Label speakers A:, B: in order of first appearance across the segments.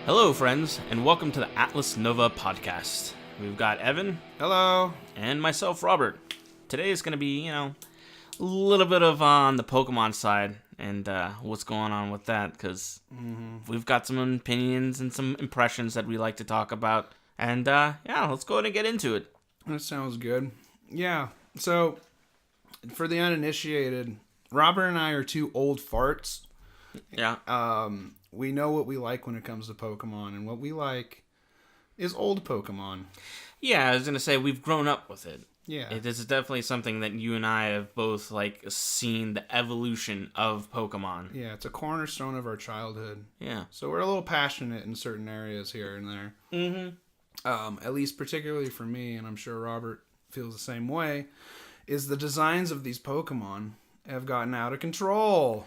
A: Hello, friends, and welcome to the Atlas Nova podcast. We've got Evan.
B: Hello.
A: And myself, Robert. Today is going to be, a little bit of on the Pokemon side and what's going on with that, because we've got some opinions and some impressions that we like to talk about. And, let's go ahead and get into it.
B: That sounds good. Yeah, so, for the uninitiated, Robert and I are two old farts.
A: Yeah.
B: We know what we like when it comes to Pokemon, and what we like is old Pokemon.
A: Yeah, I was going to say, we've grown up with it.
B: Yeah.
A: It is definitely something that you and I have both, seen the evolution of Pokemon.
B: Yeah, it's a cornerstone of our childhood.
A: Yeah.
B: So we're a little passionate in certain areas here and there.
A: Mm-hmm.
B: At least particularly for me, and I'm sure Robert feels the same way, is the designs of these Pokemon have gotten out of control.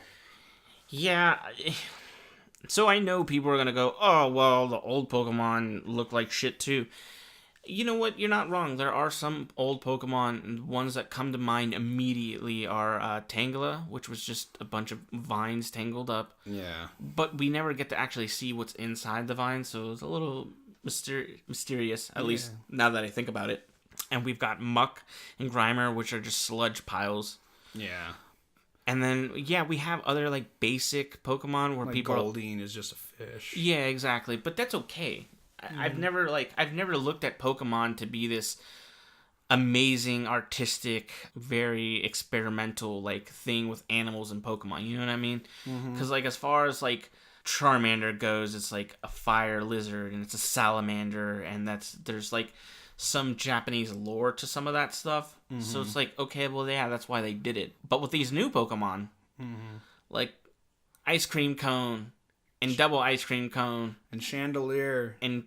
A: Yeah. So I know people are going to go, oh, well, the old Pokemon look like shit too. You know what? You're not wrong. There are some old Pokemon, and ones that come to mind immediately are Tangela, which was just a bunch of vines tangled up.
B: Yeah.
A: But we never get to actually see what's inside the vines, so it's a little mysterious, at least now that I think about it. And we've got Muck and Grimer, which are just sludge piles.
B: Yeah.
A: And then, we have other, basic Pokemon where people...
B: Goldeen is just a fish.
A: Yeah, exactly. But that's okay. I've never looked at Pokemon to be this amazing, artistic, very experimental, thing with animals and Pokemon. You know what I mean? Because, as far as, Charmander goes, it's, a fire lizard, and it's a salamander, and there's, some Japanese lore to some of that stuff. So it's okay, well, yeah, that's why they did it. But with these new Pokemon, Ice Cream Cone, and Double Ice Cream Cone,
B: and Chandelier,
A: and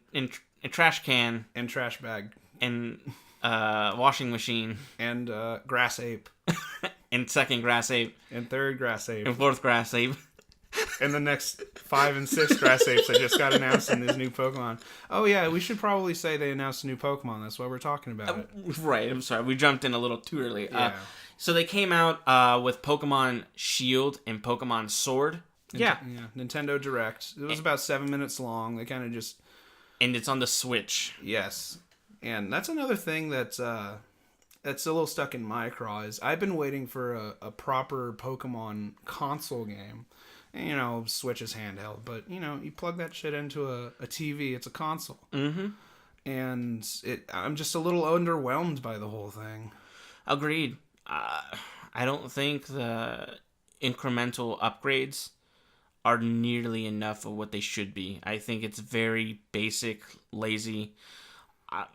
A: Trash Can,
B: and Trash Bag,
A: and Washing Machine,
B: and Grass Ape,
A: and second Grass Ape,
B: and third Grass Ape,
A: and fourth Grass Ape.
B: And the next 5 and 6 Grass Apes that just got announced in this new Pokemon. Oh, yeah, we should probably say they announced a new Pokemon. That's why we're talking about it.
A: Right, I'm sorry. We jumped in a little too early.
B: Yeah.
A: So they came out with Pokemon Shield and Pokemon Sword. Yeah,
B: Nintendo Direct. It was about 7 minutes long. They kind of just...
A: And it's on the Switch.
B: Yes. And that's another thing that's a little stuck in my craw is I've been waiting for a proper Pokemon console game. Switch is handheld, but, you plug that shit into a TV, it's a console.
A: Mm-hmm.
B: And I'm just a little underwhelmed by the whole thing.
A: Agreed. I don't think the incremental upgrades are nearly enough of what they should be. I think it's very basic, lazy.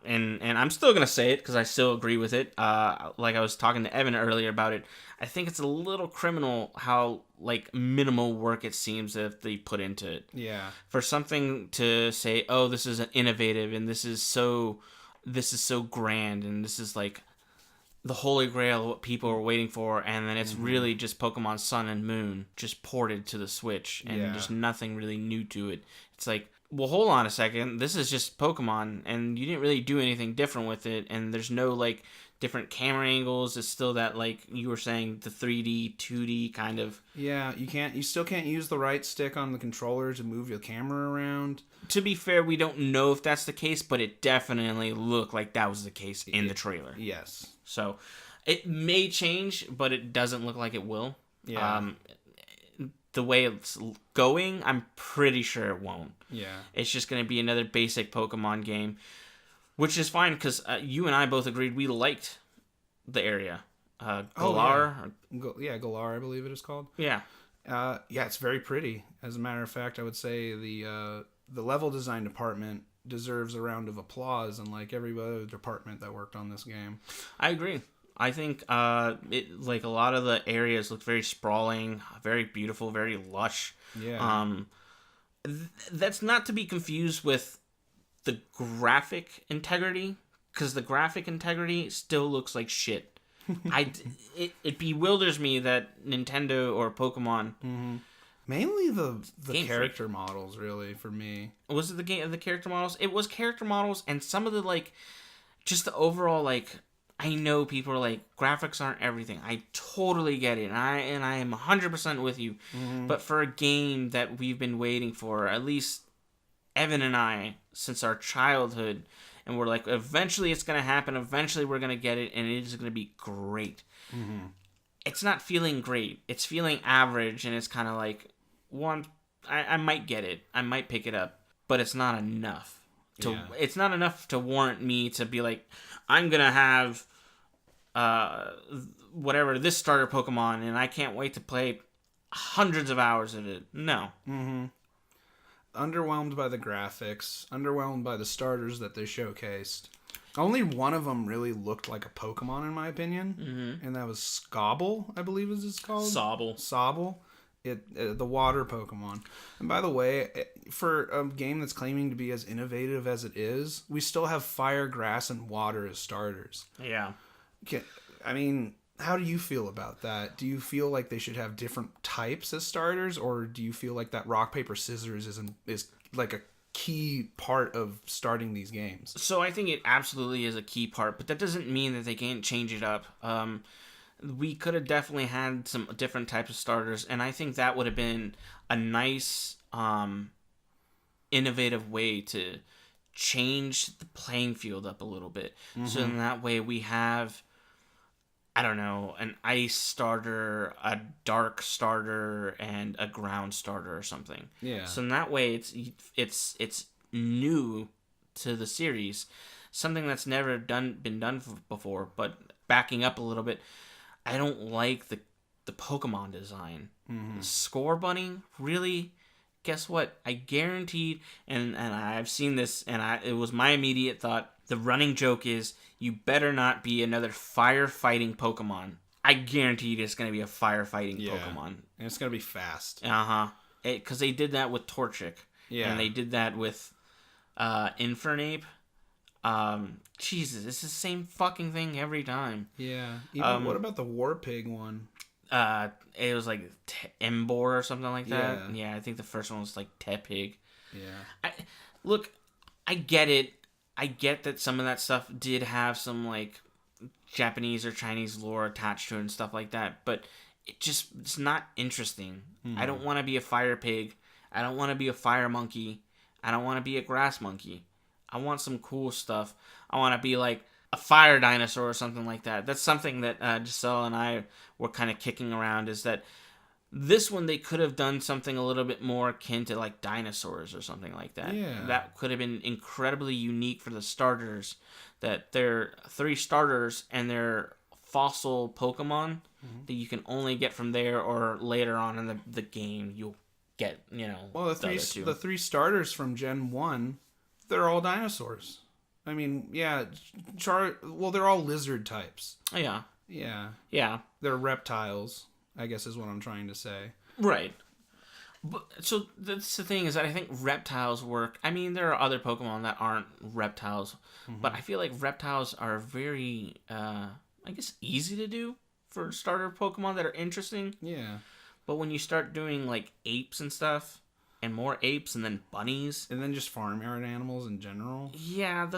A: And I'm still going to say it because I still agree with it. Like I was talking to Evan earlier about it. I think it's a little criminal how, minimal work it seems that they put into it.
B: Yeah. For
A: something to say, oh, this is innovative and this is so grand and this is, the holy grail of what people are waiting for, and then it's really just Pokemon Sun and Moon just ported to the Switch and just nothing really new to it. It's well, hold on a second. This is just Pokemon, and you didn't really do anything different with it, and there's no, different camera angles. It's still that, you were saying, the 3D, 2D kind of...
B: Yeah, you still can't use the right stick on the controller to move your camera around.
A: To be fair, we don't know if that's the case, but it definitely looked like that was the case in the trailer.
B: Yes.
A: So, it may change, but it doesn't look like it will.
B: Yeah.
A: The way it's going, I'm pretty sure it won't.
B: Yeah. It's
A: just going to be another basic Pokemon game, which is fine because you and I both agreed we liked the area. Galar?
B: Galar, I believe it is called.
A: Yeah.
B: It's very pretty. As a matter of fact, I would say the level design department deserves a round of applause, unlike every other department that worked on this game.
A: I agree. I think a lot of the areas look very sprawling, very beautiful, very lush.
B: Yeah.
A: That's not to be confused with the graphic integrity, because the graphic integrity still looks like shit. It bewilders me that Nintendo or Pokemon.
B: Mm-hmm. Mainly the character models, really, for me.
A: Was it the character models? It was character models, and some of the just the overall I know people are like, graphics aren't everything. I totally get it, and I am 100% with you. Mm-hmm. But for a game that we've been waiting for, at least Evan and I since our childhood, and we're like, eventually it's gonna happen. Eventually we're gonna get it, and it is gonna be great.
B: Mm-hmm.
A: It's not feeling great. It's feeling average, and it's kind of like, I might get it. I might pick it up, but it's not enough. It's not enough to warrant me to be like, I'm gonna have whatever this starter Pokemon, and I can't wait to play hundreds of hours of it. No.
B: Mm-hmm. Underwhelmed by the graphics. Underwhelmed by the starters that they showcased. Only one of them really looked like a Pokemon, in my opinion, and that was Scobble, I believe is it's called. Sobble. The water Pokemon. And by the way, for a game that's claiming to be as innovative as it is, we still have fire, grass, and water as starters.
A: Yeah.
B: I mean, how do you feel about that? Do you feel like they should have different types as starters, or do you feel like that rock, paper, scissors is like a key part of starting these games?
A: So I think it absolutely is a key part, but that doesn't mean that they can't change it up. We could have definitely had some different types of starters, and I think that would have been a nice, innovative way to change the playing field up a little bit. So in that way we have, I don't know, an ice starter, a dark starter, and a ground starter or something.
B: Yeah.
A: So in that way it's new to the series, something that's never been done before. But backing up a little bit, I don't like the Pokemon design. The Score Bunny, really? Guess what? I guaranteed, and I've seen this, and it was my immediate thought. The running joke is, you better not be another firefighting Pokemon. I guarantee it's going to be a firefighting Pokemon.
B: And it's going to be fast.
A: Uh-huh. Because they did that with Torchic.
B: Yeah.
A: And they did that with Infernape. Jesus, it's the same fucking thing every time.
B: Yeah. Even, what about the Warpig one?
A: It was like Emboar or something like that. Yeah, I think the first one was like Tepig.
B: Yeah.
A: Look, I get it. I get that some of that stuff did have some like Japanese or Chinese lore attached to it and stuff like that, but it's not interesting. I don't want to be a fire pig. I don't want to be a fire monkey. I don't want to be a grass monkey. I want some cool stuff. I want to be like a fire dinosaur or something like that. That's something that Giselle and I were kind of kicking around, is that this one they could have done something a little bit more akin to like dinosaurs or something like that.
B: Yeah.
A: That could have been incredibly unique for the starters. That they're 3 starters and they're fossil Pokemon that you can only get from there, or later on in the game you'll get,
B: Well, the 3 starters from Gen 1, they're all dinosaurs. I mean, yeah, they're all lizard types.
A: Yeah.
B: Yeah.
A: Yeah.
B: They're reptiles, I guess is what I'm trying to say.
A: Right. But, so that's the thing, is that I think reptiles work. I mean, there are other Pokemon that aren't reptiles, but I feel like reptiles are very, I guess, easy to do for starter Pokemon that are interesting.
B: Yeah.
A: But when you start doing like apes and stuff, and more apes, and then bunnies,
B: and then just farmyard animals in general.
A: Yeah,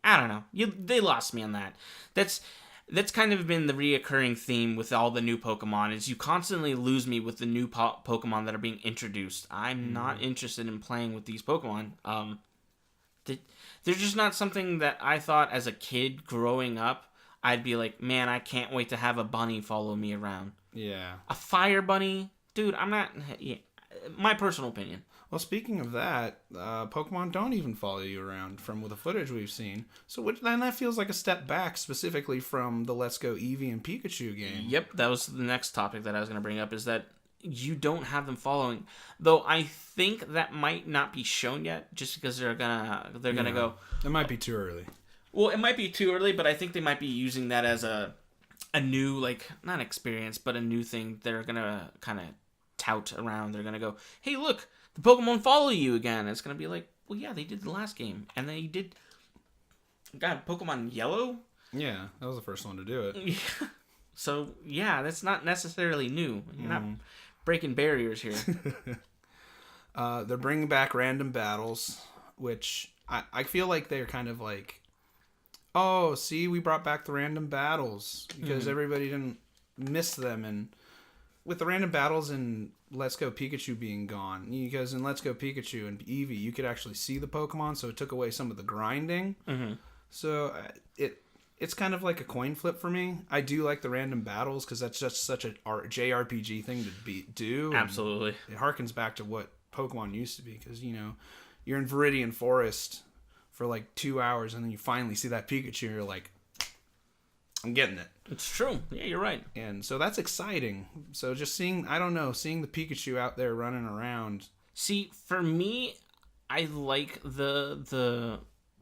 A: I don't know. They lost me on that. That's kind of been the reoccurring theme with all the new Pokemon, is you constantly lose me with the new Pokemon that are being introduced. I'm not interested in playing with these Pokemon. They're just not something that I thought as a kid growing up, I'd be like, man, I can't wait to have a bunny follow me around.
B: Yeah.
A: A fire bunny? Dude, I'm not... Yeah, my personal opinion.
B: Well, speaking of that, Pokemon don't even follow you around from the footage we've seen. So then that feels like a step back, specifically from the Let's Go Eevee and Pikachu game.
A: Yep, that was the next topic that I was going to bring up, is that you don't have them following. Though I think that might not be shown yet, just because they're gonna go...
B: It might be too early.
A: Well, it might be too early, but I think they might be using that as a new, like, not experience, but a new thing they're going to kind of tout around. They're going to go, hey, look, the Pokemon follow you again. It's going to be like, well, yeah, they did the last game. And they did, God, Pokemon Yellow?
B: Yeah, that was the first one to do it.
A: So, yeah, that's not necessarily new. You're not breaking barriers here.
B: They're bringing back random battles, which I feel like they're kind of like, oh, see, we brought back the random battles because everybody didn't miss them. And with the random battles in Let's Go Pikachu being gone, because in Let's Go Pikachu and Eevee, you could actually see the Pokemon, so it took away some of the grinding.
A: Mm-hmm.
B: So it's kind of like a coin flip for me. I do like the random battles because that's just such a JRPG thing to do.
A: Absolutely.
B: It harkens back to what Pokemon used to be, because, you're in Viridian Forest for like 2 hours, and then you finally see that Pikachu, and you're like, I'm getting it.
A: It's true. Yeah, you're right.
B: And so that's exciting. So just seeing the Pikachu out there running around.
A: See, for me, I like the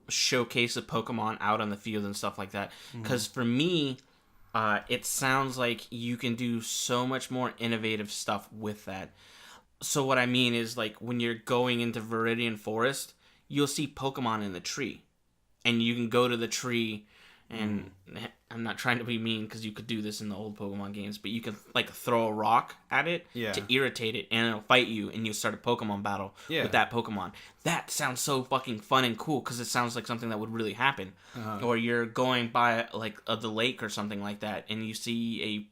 A: showcase of Pokemon out on the field and stuff like that. Because for me, it sounds like you can do so much more innovative stuff with that. So what I mean is, like, when you're going into Viridian Forest, you'll see Pokemon in the tree. And you can go to the tree, and I'm not trying to be mean because you could do this in the old Pokemon games, but you can, like, throw a rock at it to irritate it, and it'll fight you, and you'll start a Pokemon battle with that Pokemon. That sounds so fucking fun and cool because it sounds like something that would really happen. Or you're going by, like, the lake or something like that, and you see a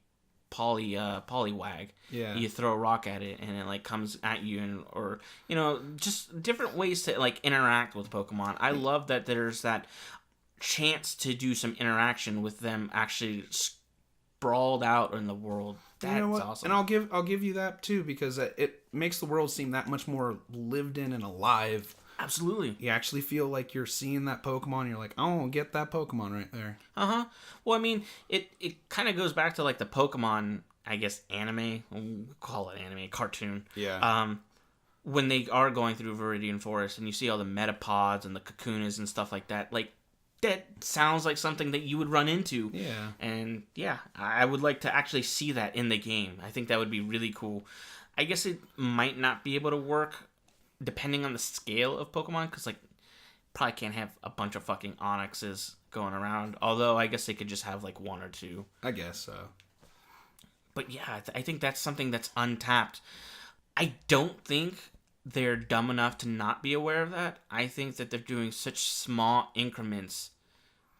A: Poliwag.
B: Yeah.
A: You throw a rock at it, and it, like, comes at you, and or, just different ways to, like, interact with Pokemon. I love that there's that chance to do some interaction with them actually sprawled out in the world. That's awesome.
B: And I'll give you that too, because it makes the world seem that much more lived in and alive.
A: Absolutely.
B: You actually feel like you're seeing that Pokemon. You're like, oh, get that Pokemon right there.
A: Well, I mean, it kind of goes back to, like, the Pokemon, I guess, anime. We'll call it anime, cartoon.
B: Yeah.
A: When they are going through Viridian Forest and you see all the Metapods and the Kakunas and stuff like that, like, that sounds like something that you would run into.
B: Yeah.
A: And, yeah, I would like to actually see that in the game. I think that would be really cool. I guess it might not be able to work depending on the scale of Pokemon, because, like, probably can't have a bunch of fucking Onyxes going around. Although, I guess they could just have, like, one or two.
B: I guess so.
A: But, yeah, I think that's something that's untapped. I don't think they're dumb enough to not be aware of that. I think that they're doing such small increments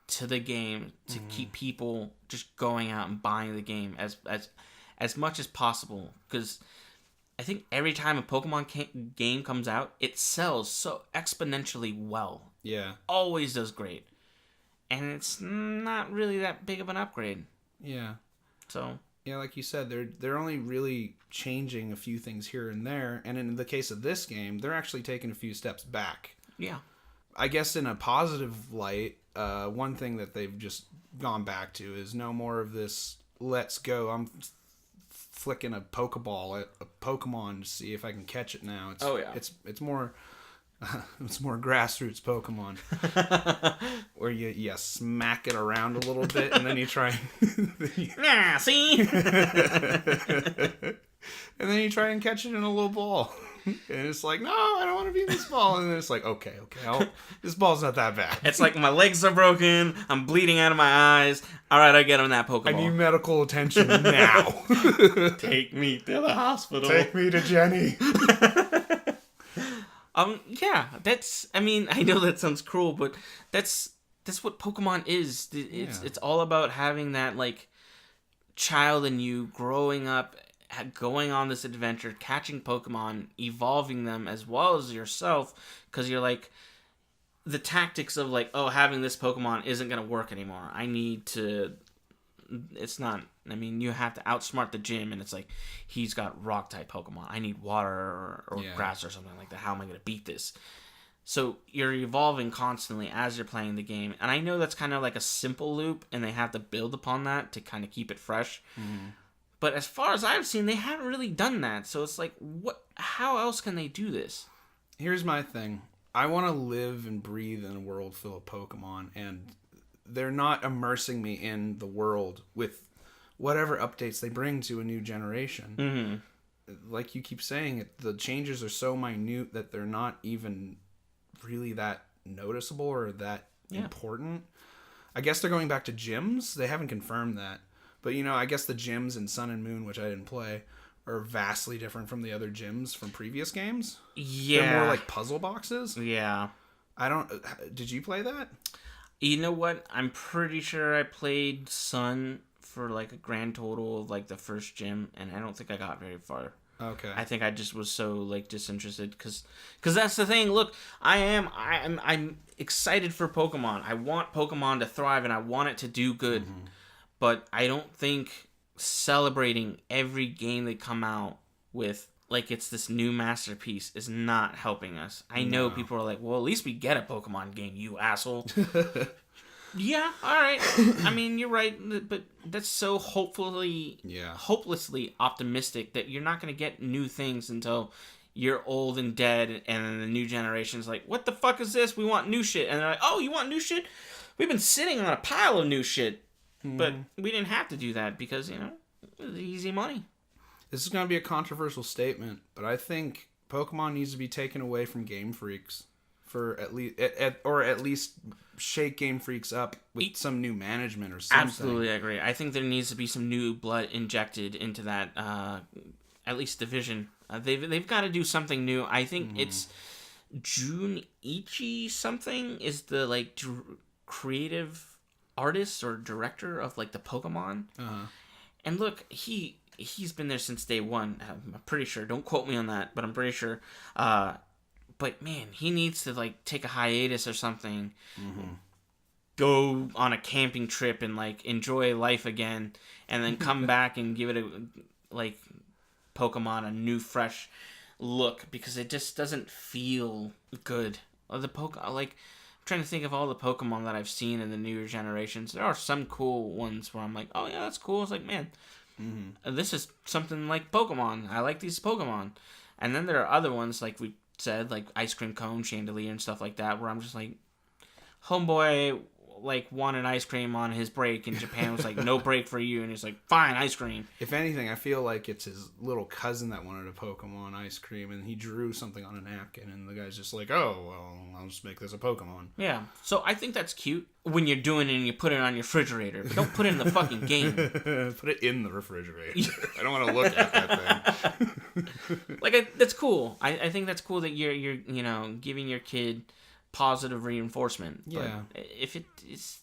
A: to the game to keep people just going out and buying the game as much as possible. Because I think every time a Pokemon game comes out, it sells so exponentially well.
B: Yeah.
A: Always does great. And it's not really that big of an upgrade.
B: Yeah.
A: So...
B: yeah, like you said, they're only really changing a few things here and there, and in the case of this game, they're actually taking a few steps back.
A: Yeah.
B: I guess in a positive light, one thing that they've just gone back to is no more of this, let's go, I'm flicking a Pokeball at a Pokemon to see if I can catch it now. It's more... it's more grassroots Pokemon, where you smack it around a little bit, and then you try.
A: See.
B: And then you try and catch it in a little ball, and it's like, no, I don't want to be in this ball. And then it's like, okay, this ball's not that bad.
A: It's like my legs are broken, I'm bleeding out of my eyes. All right, I get on that Pokeball.
B: I need medical attention now.
A: Take me to the hospital.
B: Take me to Jenny.
A: Yeah, I mean, I know that sounds cruel, but that's what Pokemon is. It's all about having that, like, child in you growing up, going on this adventure, catching Pokemon, evolving them as well as yourself, because you're like, the tactics of, like, oh, having this Pokemon isn't going to work anymore. It's not, I mean, you have to outsmart the gym, and it's like, he's got rock-type Pokemon. I need water or grass or something like that. How am I going to beat this? So you're evolving constantly as you're playing the game. And I know that's kind of like a simple loop, and they have to build upon that to kind of keep it fresh. Mm-hmm. But as far as I've seen, they haven't really done that. So it's like, how else can they do this?
B: Here's my thing. I want to live and breathe in a world full of Pokemon, and they're not immersing me in the world with whatever updates they bring to a new generation. Mm-hmm. Like you keep saying, the changes are so minute that they're not even really that noticeable or that important. I guess they're going back to gyms. They haven't confirmed that. But, I guess the gyms in Sun and Moon, which I didn't play, are vastly different from the other gyms from previous games.
A: Yeah.
B: They're more like puzzle boxes.
A: Yeah.
B: Did you play that?
A: You know what? I'm pretty sure I played Sun for like a grand total of like the first gym, and I don't think I got very far.
B: Okay.
A: I think I just was so like disinterested because that's the thing. Look, I'm excited for Pokemon. I want Pokemon to thrive and I want it to do good. Mm-hmm. But I don't think celebrating every game they come out with like it's this new masterpiece is not helping us. I know people are like, well, at least we get a Pokemon game, you asshole. Yeah, all right. I mean, you're right, but that's so hopelessly optimistic that you're not going to get new things until you're old and dead, and then the new generation's like, what the fuck is this? We want new shit. And they're like, oh, you want new shit? We've been sitting on a pile of new shit. Mm-hmm. But we didn't have to do that because, it was easy money.
B: This is going to be a controversial statement, but I think Pokemon needs to be taken away from Game Freaks. For at least shake Game Freaks up with some new management or something.
A: Absolutely, I agree. I think there needs to be some new blood injected into that, at least division. They've got to do something new. I think it's Junichi something is the like creative artist or director of like the Pokemon. Uh-huh. And look, he's been there since day one. I'm pretty sure. Don't quote me on that, but I'm pretty sure. But man, he needs to like take a hiatus or something, go on a camping trip and like enjoy life again, and then come back and give it a like Pokemon a new fresh look because it just doesn't feel good. I'm trying to think of all the Pokemon that I've seen in the newer generations. There are some cool ones where I'm like, oh yeah, that's cool. It's like, man, this is something like Pokemon. I like these Pokemon. And then there are other ones like we said, like Ice Cream Cone, Chandelier, and stuff like that, where I'm just like, homeboy, like, wanted ice cream on his break in Japan. Was like, no break for you. And he's like, fine, ice cream.
B: If anything, I feel like it's his little cousin that wanted a Pokemon ice cream, and he drew something on a napkin, and the guy's just like, oh, well, I'll just make this a Pokemon.
A: Yeah. So I think that's cute when you're doing it and you put it on your refrigerator. But don't put it in the fucking game.
B: Put it in the refrigerator. I don't want to look at that thing.
A: That's cool. I think that's cool that you're giving your kid positive reinforcement.
B: Yeah.
A: But if it is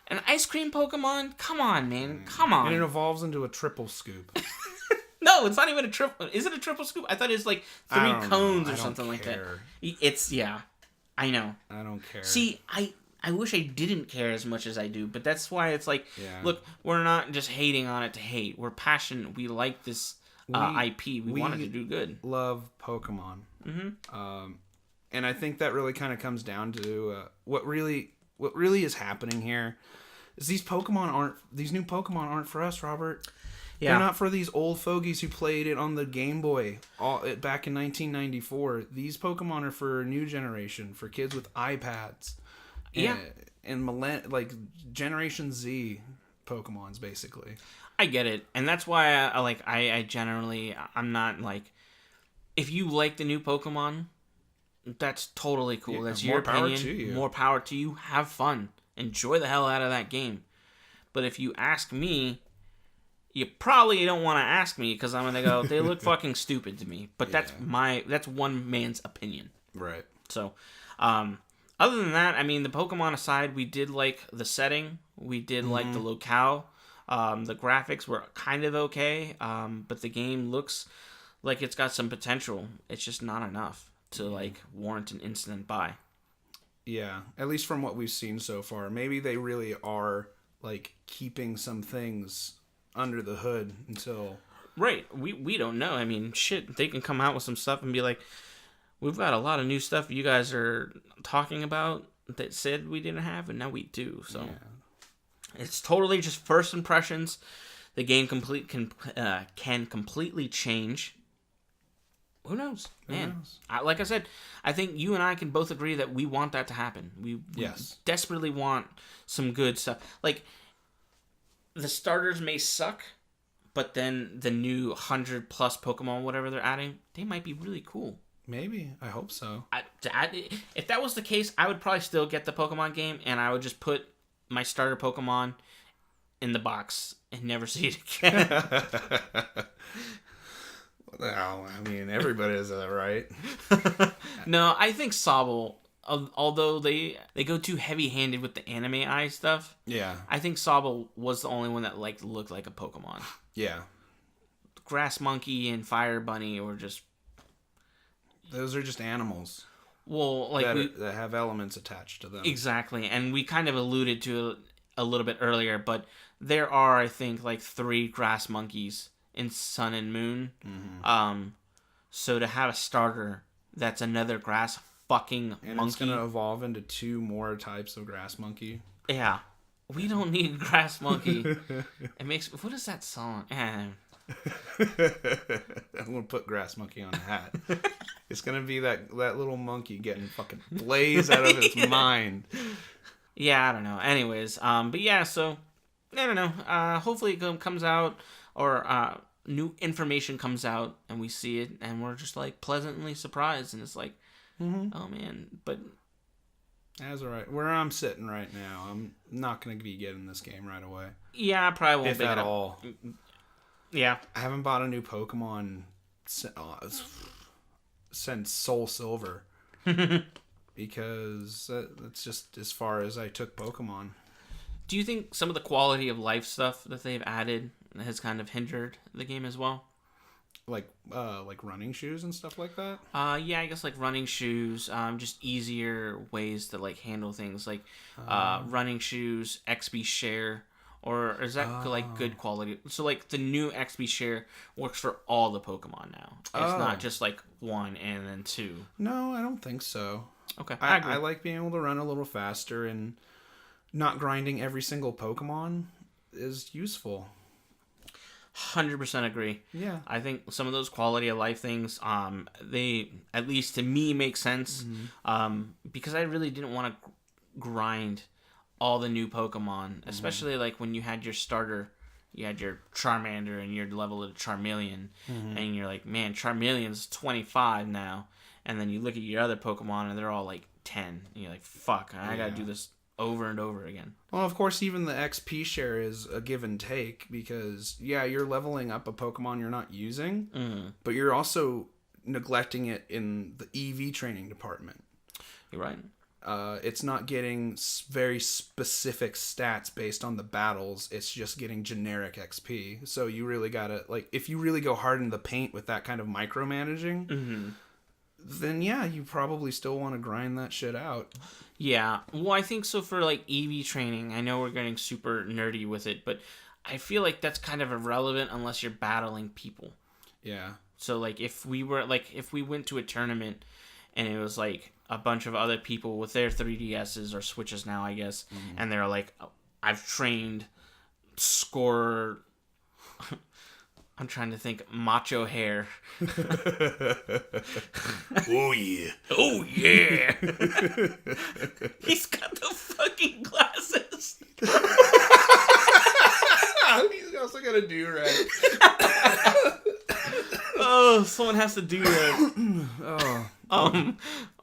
A: an ice cream Pokemon, come on, man. Come on.
B: And it evolves into a triple scoop.
A: No, it's not even a triple. Is it a triple scoop? I thought it's like 3 cones or something like that. It's, yeah. I know.
B: I don't care.
A: See, I wish I didn't care as much as I do, but that's why it's like, look, we're not just hating on it to hate. We're passionate. We like this IP. We want it to do good.
B: Love Pokemon. Mm-hmm. And I think that really kind of comes down to what really is happening here is these new Pokemon aren't for us, Robert. Yeah. They're not for these old fogies who played it on the Game Boy back in 1994. These Pokemon are for a new generation, for kids with iPads. And like Generation Z Pokemons, basically.
A: I get it. And that's why I'm not like, if you like the new Pokemon, that's totally cool. That's your opinion. More power to you. Have fun. Enjoy the hell out of that game. But if you ask me, you probably don't want to ask me because I'm going to go, they look fucking stupid to me. But that's one man's opinion.
B: Right.
A: So, other than that, I mean, the Pokemon aside, we did like the setting. We did like the locale. The graphics were kind of okay. But the game looks like it's got some potential. It's just not enough to like warrant an instant buy.
B: Yeah, at least from what we've seen so far. Maybe they really are like keeping some things under the hood until...
A: Right, we don't know. I mean, shit, they can come out with some stuff and be like, we've got a lot of new stuff you guys are talking about that said we didn't have, and now we do. So it's totally just first impressions. The game can completely change. Who knows? Man, like I said, I think you and I can both agree that we want that to happen. We desperately want some good stuff. Like, the starters may suck, but then the new 100+ Pokemon, whatever they're adding, they might be really cool.
B: Maybe. I hope so.
A: If that was the case, I would probably still get the Pokemon game, and I would just put my starter Pokemon in the box and never see it again.
B: Well, I mean, everybody does that, right?
A: No, I think Sobble although they go too heavy-handed with the anime eye stuff.
B: Yeah.
A: I think Sobble was the only one that looked like a Pokemon.
B: Yeah.
A: Grass Monkey and Fire Bunny were just...
B: Those are just animals.
A: Well, like
B: that have elements attached to them.
A: Exactly, and we kind of alluded to it a little bit earlier, but there are, I think, like 3 grass monkeys in Sun and Moon. Mm-hmm. So to have a starter that's another grass fucking
B: and
A: monkey,
B: it's gonna evolve into 2 more types of grass monkey.
A: Yeah, we don't need grass monkey. It makes... What is that song?
B: I'm gonna put grass monkey on a hat. It's gonna be that little monkey getting fucking blazed out of its mind.
A: Yeah, I don't know. Anyways, but yeah, so I don't know. Hopefully it comes out, or new information comes out, and we see it, and we're just like pleasantly surprised, and it's like, oh man. But
B: that's alright. Where I'm sitting right now, I'm not gonna be getting this game right away.
A: Yeah, I probably won't.
B: If at all.
A: Yeah,
B: I haven't bought a new Pokemon since Soul Silver. Because that's just as far as I took Pokemon.
A: Do you think some of the quality of life stuff that they've added has kind of hindered the game as well?
B: Like running shoes and stuff like that?
A: Yeah, I guess like running shoes, just easier ways to like handle things, like running shoes, XP share, or is that like good quality? So like the new XP share works for all the Pokemon now. It's not just like 1 and then 2.
B: No, I don't think so.
A: Okay,
B: I like being able to run a little faster, and not grinding every single Pokemon is useful.
A: 100% agree.
B: Yeah.
A: I think some of those quality of life things, they, at least to me, make sense. Because I really didn't want to grind all the new Pokemon, especially like when you had your starter, you had your Charmander and your level of Charmeleon, and you're like, man, Charmeleon's 25 now. And then you look at your other Pokemon and they're all like 10. And you're like, fuck, I gotta do this over and over again.
B: Well, of course, even the XP share is a give and take, because, yeah, you're leveling up a Pokemon you're not using, but you're also neglecting it in the EV training department.
A: You're right.
B: It's not getting very specific stats based on the battles. It's just getting generic XP. So you really gotta, like, if you really go hard in the paint with that kind of micromanaging, then yeah, you probably still want to grind that shit out.
A: Yeah, well, I think so for like EV training. I know we're getting super nerdy with it, but I feel like that's kind of irrelevant unless you're battling people.
B: Yeah.
A: So like if we went to a tournament and it was like a bunch of other people with their 3DSs or Switches now, I guess, and they're like, I've trained scorer. I'm trying to think. Macho-Hare.
B: Oh, yeah.
A: Oh, yeah. He's got the fucking glasses.
B: He's also got a do-rag.
A: Oh, someone has to do that.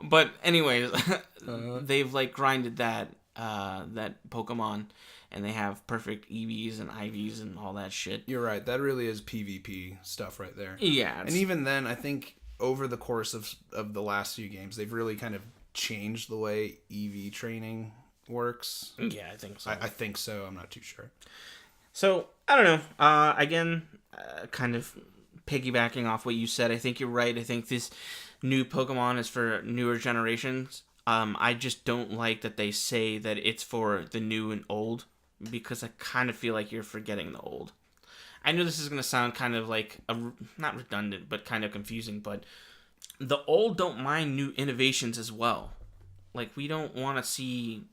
A: But anyways, they've like grinded that Pokemon, and they have perfect EVs and IVs and all that shit.
B: You're right. That really is PvP stuff right there.
A: Yeah.
B: And even then, I think over the course of the last few games, they've really kind of changed the way EV training works.
A: Yeah, I think so.
B: I think so. I'm not too sure.
A: So, I don't know. Again, kind of piggybacking off what you said, I think you're right. I think this new Pokemon is for newer generations. I just don't like that they say that it's for the new and old, because I kind of feel like you're forgetting the old. I know this is going to sound kind of like, not redundant, but kind of confusing, but the old don't mind new innovations as well. Like, we don't want to see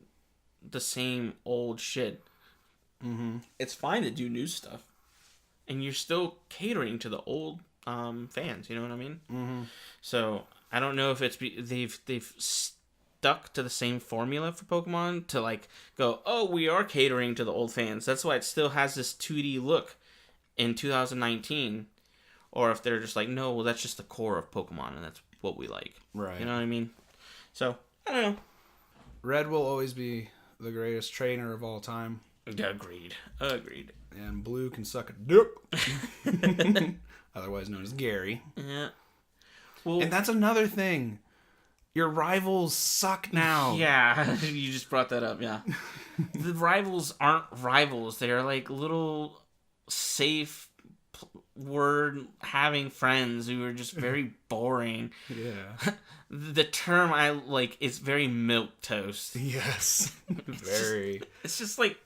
A: the same old shit. It's fine to do new stuff, and you're still catering to the old fans, you know what I mean? So, I don't know if it's they've stuck to the same formula for Pokemon to like go, oh, we are catering to the old fans. That's why it still has this 2D look in 2019. Or if they're just like, no, well, that's just the core of Pokemon, and that's what we like.
B: Right.
A: You know what I mean? So, I don't know.
B: Red will always be the greatest trainer of all time.
A: Agreed.
B: And Blue can suck a dick. Otherwise known as Gary.
A: Yeah. Well,
B: and that's another thing. Your rivals suck now.
A: Yeah, you just brought that up, yeah. The rivals aren't rivals. They're like little safe word having friends who are just very boring.
B: Yeah.
A: The term I like is very milquetoast.
B: Yes. Very.
A: It's just like...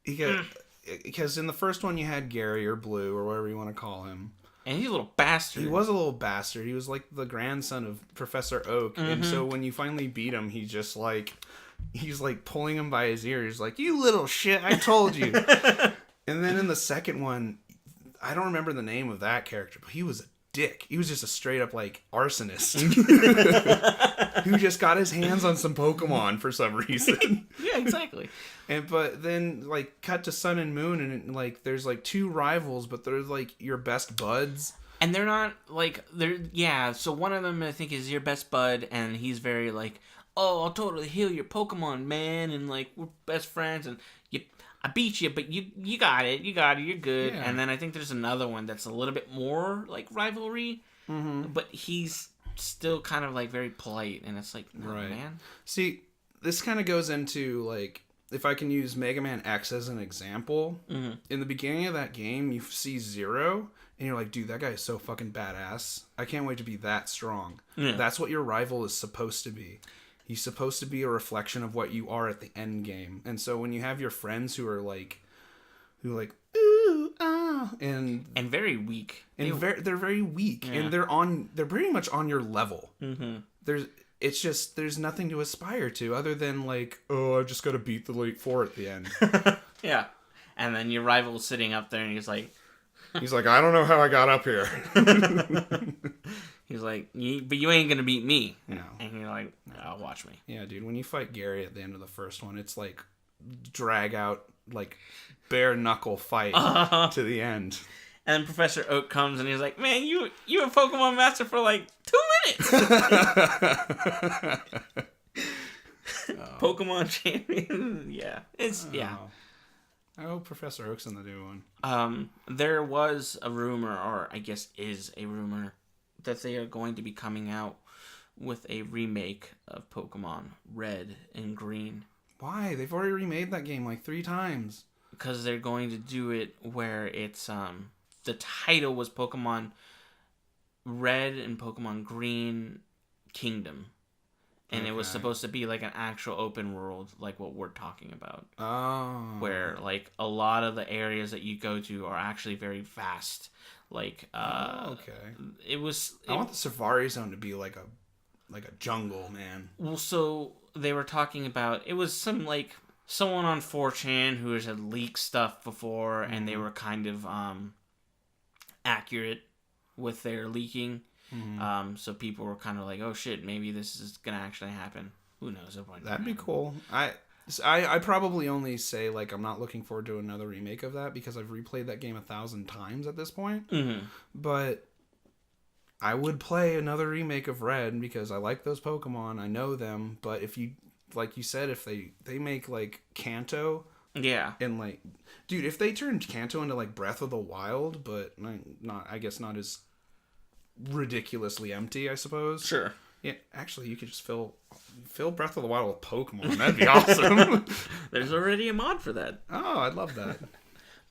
B: Because in the first one you had Gary or Blue or whatever you want to call him.
A: And he's a little bastard.
B: He was a little bastard. He was like the grandson of Professor Oak. Mm-hmm. And so when you finally beat him, he's just like... He's like pulling him by his ear. He's like, you little shit, I told you. And then in the second one, I don't remember the name of that character, but he was a dick. He was just a straight up like arsonist who just got his hands on some Pokemon for some reason.
A: Yeah, exactly.
B: But then like cut to Sun and Moon, and like there's like two rivals, but they're like your best buds.
A: And they're not like so one of them I think is your best bud, and he's very like, oh, I'll totally heal your Pokemon, man, and like we're best friends, and I beat you, but you got it, you're good. Yeah. And then I think there's another one that's a little bit more like rivalry, but he's still kind of like very polite, and it's like, no, right, man.
B: See, this kind of goes into like, if I can use Mega Man X as an example, in the beginning of that game, you see Zero, and you're like, dude, that guy is so fucking badass. I can't wait to be that strong. Yeah. That's what your rival is supposed to be. He's supposed to be a reflection of what you are at the end game. And so when you have your friends who are like, ooh, ah, and
A: very weak,
B: and they're very weak, yeah, and they're pretty much on your level. There's nothing to aspire to other than like, oh, I just got to beat the Elite Four at the end.
A: Yeah, and then your rival's sitting up there, and he's like,
B: I don't know how I got up here.
A: He's like, but you ain't gonna beat me.
B: No.
A: And you're like, oh, watch me.
B: Yeah, dude. When you fight Gary at the end of the first one, it's like drag out, like bare knuckle fight to the end.
A: And then Professor Oak comes and he's like, man, you a Pokemon master for like 2 minutes. Pokemon champion. Yeah. Yeah.
B: I hope Professor Oak's in the new one.
A: There was a rumor, or I guess is a rumor, that they are going to be coming out with a remake of Pokemon Red and Green.
B: Why? They've already remade that game like 3 times.
A: Because they're going to do it where it's the title was Pokemon Red and Pokemon Green Kingdom. And it was supposed to be like an actual open world, like what we're talking about.
B: Oh.
A: Where like a lot of the areas that you go to are actually very vast. Like
B: okay.
A: I
B: want the Safari Zone to be like a jungle, man.
A: Well, so they were talking about, it was some like someone on 4chan who has had leaked stuff before, and they were kind of accurate with their leaking. So people were kind of like, oh shit, maybe this is gonna actually happen. Who knows?
B: That'd be cool. I probably only say like I'm not looking forward to another remake of that because I've replayed that game 1,000 times at this point. But I would play another remake of Red because I like those Pokemon. I know them. But if you, like you said, if they make like Kanto,
A: yeah,
B: and like, dude, if they turned Kanto into like Breath of the Wild, but not as ridiculously empty, I suppose.
A: Sure.
B: Yeah, actually, you could just fill Breath of the Wild with Pokemon. That'd be awesome.
A: There's already a mod for that.
B: Oh, I'd love that.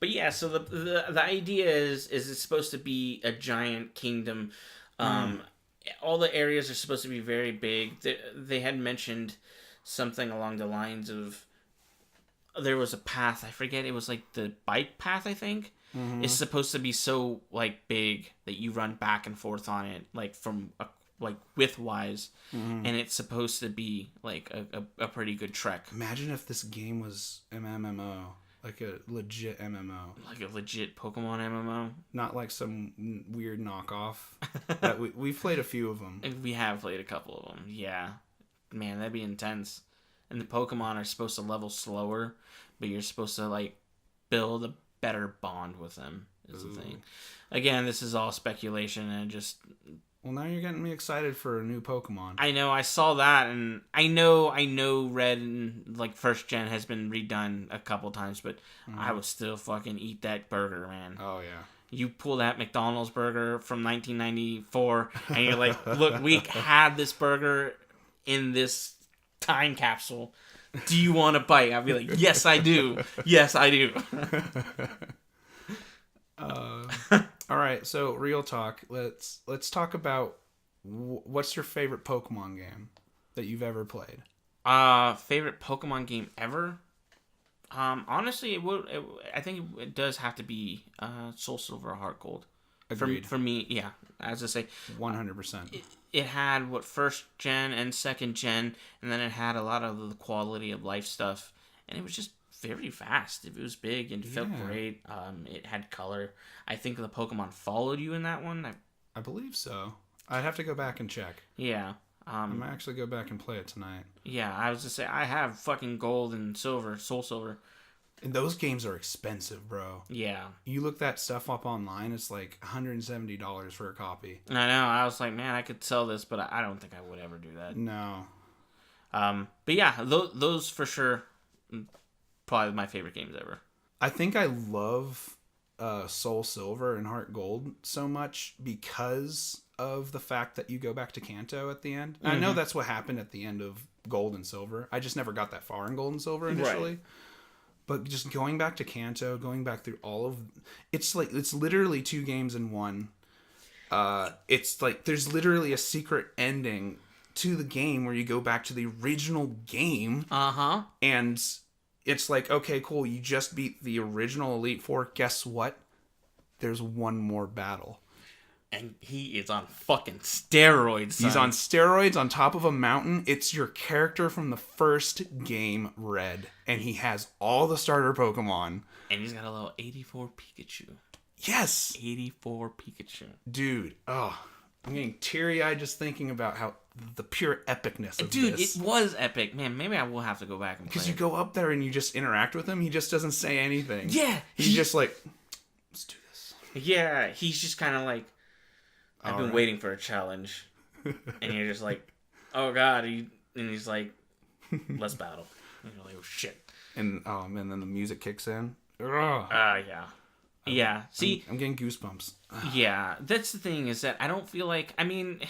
A: But yeah, so the idea is it's supposed to be a giant kingdom. All the areas are supposed to be very big. They had mentioned something along the lines of there was a path. I forget. It was like the bike path, I think. It's supposed to be so like big that you run back and forth on it, like from like width-wise, and it's supposed to be like a pretty good trek.
B: Imagine if this game was MMO, like a legit MMO,
A: like a legit Pokemon MMO,
B: not like some weird knockoff. That we've played a few of them.
A: We have played a couple of them. Yeah, man, that'd be intense. And the Pokemon are supposed to level slower, but you're supposed to like build a better bond with them. Is the thing. Again, this is all speculation and just.
B: Well, now you're getting me excited for a new Pokemon.
A: I know, I saw that, and I know Red and, like, first gen has been redone a couple times, but I would still fucking eat that burger, man.
B: Oh, yeah.
A: You pull that McDonald's burger from 1994, and you're like, look, we had this burger in this time capsule. Do you want to bite? I'd be like, yes, I do. Yes, I do.
B: All right, so real talk. Let's talk about what's your favorite Pokemon game that you've ever played?
A: Favorite Pokemon game ever? Honestly, I think it does have to be Soul Silver or Heart Gold.
B: Agreed.
A: For me, yeah. As I say,
B: 100%.
A: It had first gen and second gen, and then it had a lot of the quality of life stuff, and it was just very fast. It was big and felt great. It had color. I think the Pokemon followed you in that one.
B: I believe so. I'd have to go back and check.
A: Yeah.
B: I might actually go back and play it tonight.
A: Yeah, I was just say I have fucking Gold and Silver, Soul Silver.
B: And those games are expensive, bro.
A: Yeah.
B: You look that stuff up online, it's like $170 for a copy.
A: I know. I was like, man, I could sell this, but I don't think I would ever do that.
B: No.
A: But yeah, those for sure, probably my favorite games ever.
B: I think I love Soul Silver and Heart Gold so much because of the fact that you go back to Kanto at the end. Mm-hmm. I know that's what happened at the end of Gold and Silver. I just never got that far in Gold and Silver initially. Right. But just going back to Kanto, going back through all of... It's literally 2 games in one. It's like there's literally a secret ending to the game where you go back to the original game.
A: Uh-huh.
B: And it's like, okay, cool, you just beat the original Elite Four. Guess what? There's one more battle.
A: And he is on fucking steroids, son.
B: He's on steroids on top of a mountain. It's your character from the first game, Red. And he has all the starter Pokemon.
A: And he's got a little 84 Pikachu.
B: Yes!
A: 84 Pikachu.
B: Dude, I'm getting teary-eyed just thinking about how the pure epicness of
A: Dude,
B: this.
A: It was epic. Man, maybe I will have to go back and play.
B: Because you go up there and you just interact with him. He just doesn't say anything.
A: Yeah!
B: He's just like, let's do this.
A: Yeah, he's just kind of like... I've been waiting for a challenge. And you're just like, oh god. And he's like, let's battle. And you're like, oh shit.
B: And then the music kicks in.
A: Yeah. Yeah. See,
B: I'm getting goosebumps.
A: Yeah. That's the thing is that I don't feel like, I mean,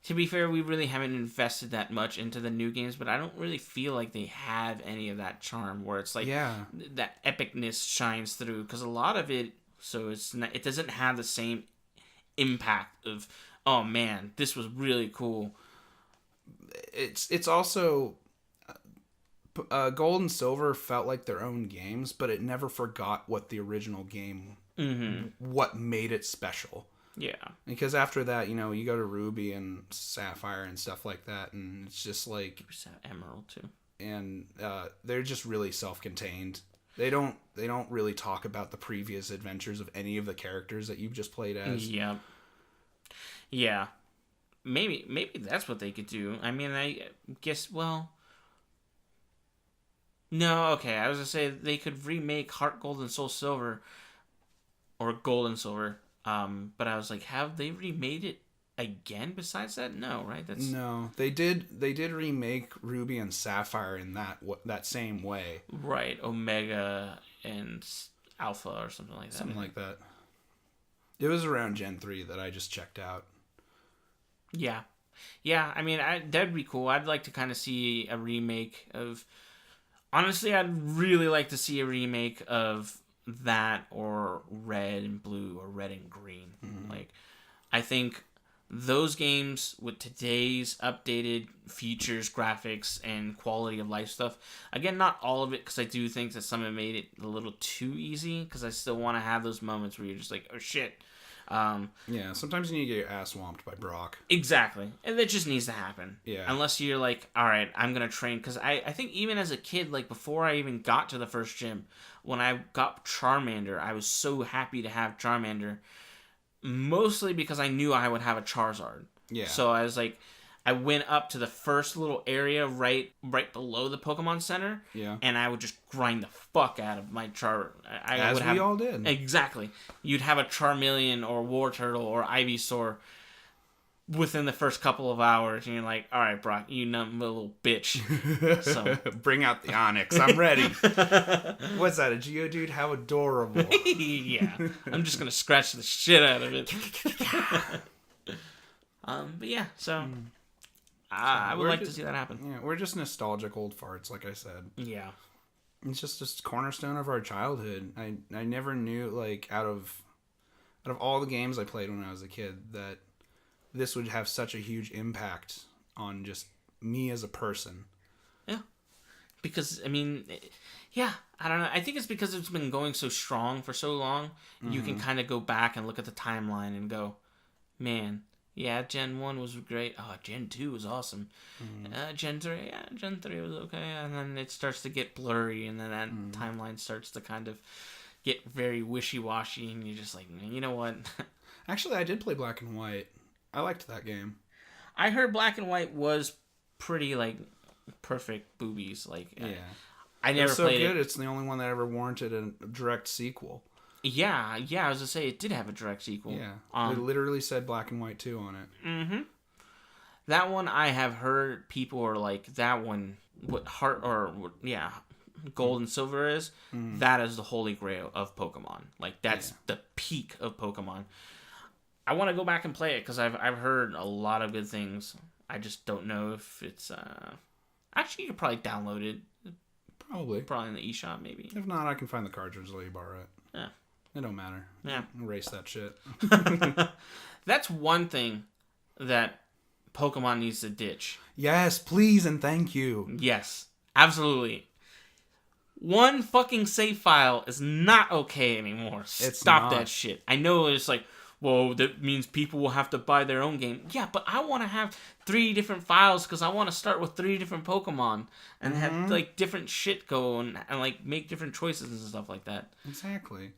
A: to be fair, we really haven't invested that much into the new games, but I don't really feel like they have any of that charm where it's like that epicness shines through. Because a lot of it, it doesn't have the same impact of, oh man, this was really cool.
B: It's also Gold and Silver felt like their own games, but it never forgot what the original game, what made it special.
A: Yeah,
B: because after that, you go to Ruby and Sapphire and stuff like that, and it's just like
A: Emerald too,
B: and they're just really self-contained. They don't really talk about the previous adventures of any of the characters that you've just played as.
A: Yeah. Yeah. Maybe that's what they could do. I mean, I guess, well... No, okay, I was going to say they could remake Heart Gold and Soul Silver, or Gold and Silver, but I was like, have they remade it again besides that? No, right?
B: No, they did remake Ruby and Sapphire in that same way.
A: Right, Omega and Alpha or something like that.
B: Something like that. It was around Gen 3 that I just checked out.
A: Yeah. Yeah, I mean, that'd be cool. I'd like to kind of see a remake of... Honestly, I'd really like to see a remake of that or Red and Blue or Red and Green. Mm-hmm. Like, I think those games with today's updated features, graphics, and quality of life stuff, again, not all of it, because I do think that some have made it a little too easy, because I still want to have those moments where you're just like, oh shit.
B: Yeah, sometimes you need to get your ass swamped by Brock.
A: Exactly. And that just needs to happen.
B: Yeah.
A: Unless you're like, all right, I'm going to train. Because I think even as a kid, like before I even got to the first gym, when I got Charmander, I was so happy to have Charmander. Mostly because I knew I would have a Charizard.
B: Yeah.
A: So I was like, I went up to the first little area right below the Pokemon Center.
B: Yeah.
A: And I would just grind the fuck out of my
B: As we all did.
A: Exactly. You'd have a Charmeleon or Wartortle or Ivysaur within the first couple of hours, and you're like, all right, Brock, you numb little bitch. So
B: bring out the Onyx. I'm ready. What's that, a Geodude? How adorable.
A: Yeah. I'm just going to scratch the shit out of it. But yeah, so... I would like to see that happen.
B: Yeah, we're just nostalgic old farts, like I said.
A: Yeah.
B: It's just this cornerstone of our childhood. I never knew, like, out of all the games I played when I was a kid, that this would have such a huge impact on just me as a person.
A: Yeah. Because, I mean, yeah, I don't know. I think it's because it's been going so strong for so long. Mm-hmm. You can kind of go back and look at the timeline and go, man, yeah, Gen 1 was great. Oh, Gen 2 was awesome. Mm-hmm. Gen 3, yeah, Gen 3 was okay. And then it starts to get blurry, and then that timeline starts to kind of get very wishy-washy, and you're just like, you know what?
B: Actually, I did play Black and White. I liked that game.
A: I heard Black and White was pretty, like, perfect boobies. Like,
B: yeah.
A: I never played
B: it. It's the only one that ever warranted a direct sequel.
A: Yeah, I was gonna say it did have a direct sequel.
B: Yeah, it literally said Black and White 2 on it.
A: Mm-hmm. That one I have heard people are like, that one, Gold and Silver is, that is the holy grail of Pokemon. Like, that's the peak of Pokemon. I want to go back and play it because I've heard a lot of good things. I just don't know if it's actually, you could probably download it. Probably in the eShop, maybe.
B: If not, I can find the cartridge, let you borrow it.
A: Yeah.
B: It don't matter.
A: Yeah.
B: Erase that shit.
A: That's one thing that Pokemon needs to ditch.
B: Yes, please and thank you.
A: Yes, absolutely. One fucking save file is not okay anymore. Stop that shit. I know it's like, well, that means people will have to buy their own game. Yeah, but I want to have 3 different files because I want to start with 3 different Pokemon and have, like, different shit go and like, make different choices and stuff like that.
B: Exactly.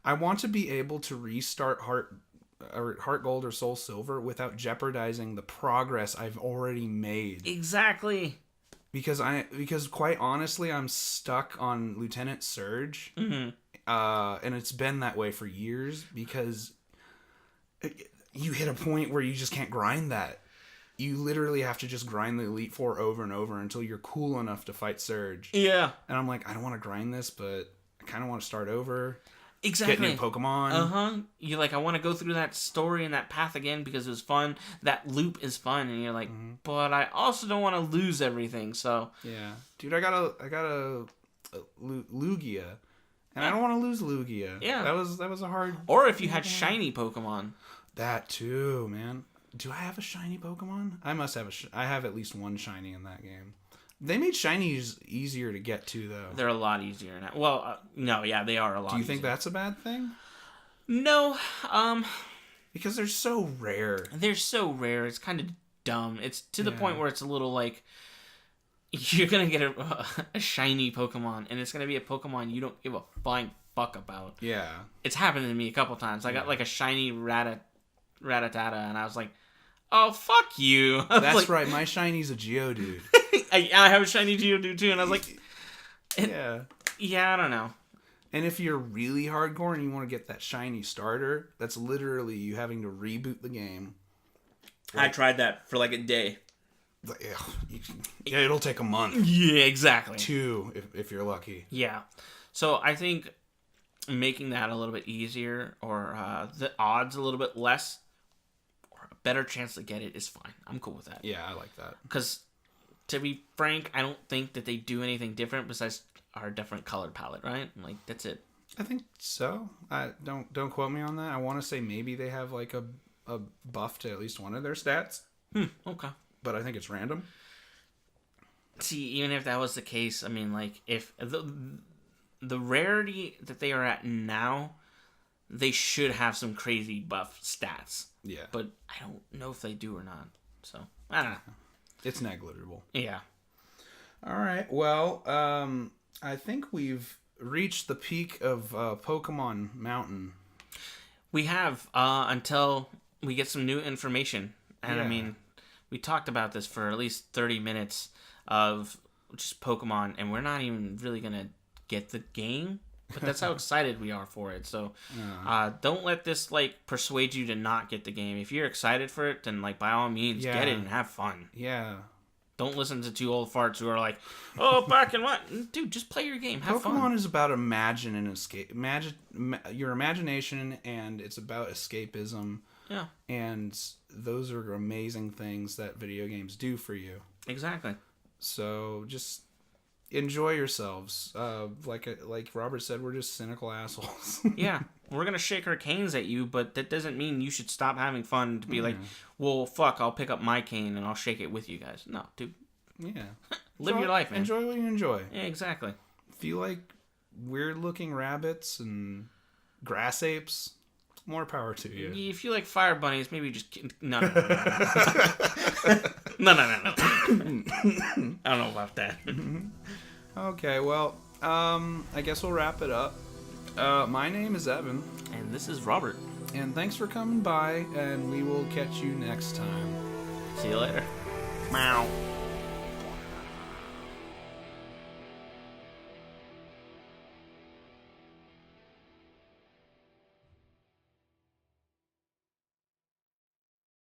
B: I want to be able to restart Heart Gold or Soul Silver without jeopardizing the progress I've already made.
A: Exactly.
B: Because quite honestly, I'm stuck on Lieutenant Surge. Mm-hmm. And it's been that way for years because you hit a point where you just can't grind that. You literally have to just grind the Elite Four over and over until you're cool enough to fight Surge.
A: Yeah.
B: And I'm like, I don't want to grind this, but I kind of want to start over.
A: Exactly.
B: Get new Pokemon.
A: You're like, I want to go through that story and that path again because it was fun. That loop is fun, and you're like, but I also don't want to lose everything. So
B: yeah, dude, I got a Lugia, and I don't want to lose Lugia.
A: Yeah,
B: that was a hard.
A: Or if you had shiny Pokemon.
B: That too, man. Do I have a shiny Pokemon? I must have I have at least one shiny in that game. They made shinies easier to get to, though.
A: They're a lot easier now. Well, no, yeah, they are a lot easier.
B: Do you think that's a bad thing?
A: No,
B: because they're so rare.
A: They're so rare. It's kind of dumb. It's to the point where it's a little like, you're going to get a shiny Pokemon, and it's going to be a Pokemon you don't give a flying fuck about.
B: Yeah.
A: It's happened to me a couple times. I got like a shiny Rattata, and I was like, oh, fuck you.
B: That's
A: like,
B: right. My shiny's a Geodude.
A: I have a shiny Geodude too, and I was like, yeah, I don't know.
B: And if you're really hardcore and you want to get that shiny starter, that's literally you having to reboot the game.
A: Like, I tried that for like a day.
B: Yeah, it'll take a month.
A: Yeah, exactly.
B: 2, if you're lucky.
A: Yeah. So I think making that a little bit easier, or the odds a little bit less, or a better chance to get it is fine. I'm cool with that.
B: Yeah, I like that.
A: Because, to be frank, I don't think that they do anything different besides our different color palette, right? Like, that's it.
B: I think so. Don't quote me on that. I want to say maybe they have like a buff to at least one of their stats.
A: Okay.
B: But I think it's random.
A: See, even if that was the case, I mean, like, if the rarity that they are at now, they should have some crazy buff stats.
B: Yeah.
A: But I don't know if they do or not. So, I don't know.
B: It's negligible.
A: Yeah.
B: All right. Well, I think we've reached the peak of Pokemon Mountain.
A: We have until we get some new information. And I mean, we talked about this for at least 30 minutes of just Pokemon, and we're not even really going to get the game. But that's how excited we are for it. So don't let this like persuade you to not get the game. If you're excited for it, then like by all means get it and have fun.
B: Yeah.
A: Don't listen to 2 old farts who are like, oh, back and what? Dude, just play your game. Have fun.
B: Pokemon is about imagine and escape. Your imagination, and it's about escapism.
A: Yeah.
B: And those are amazing things that video games do for you.
A: Exactly.
B: So just enjoy yourselves. Like Robert said, we're just cynical assholes.
A: Yeah. We're going to shake our canes at you, but that doesn't mean you should stop having fun to be like, well, fuck, I'll pick up my cane and I'll shake it with you guys. No, dude.
B: Yeah.
A: Live your life, man.
B: Enjoy what you enjoy.
A: Yeah, exactly.
B: If you like weird-looking rabbits and grass apes, more power to you.
A: If you like fire bunnies, maybe just... No. No. I don't know about that.
B: Okay, well, I guess we'll wrap it up. My name is Evan.
A: And this is Robert.
B: And thanks for coming by, and we will catch you next time.
A: See you later. Meow.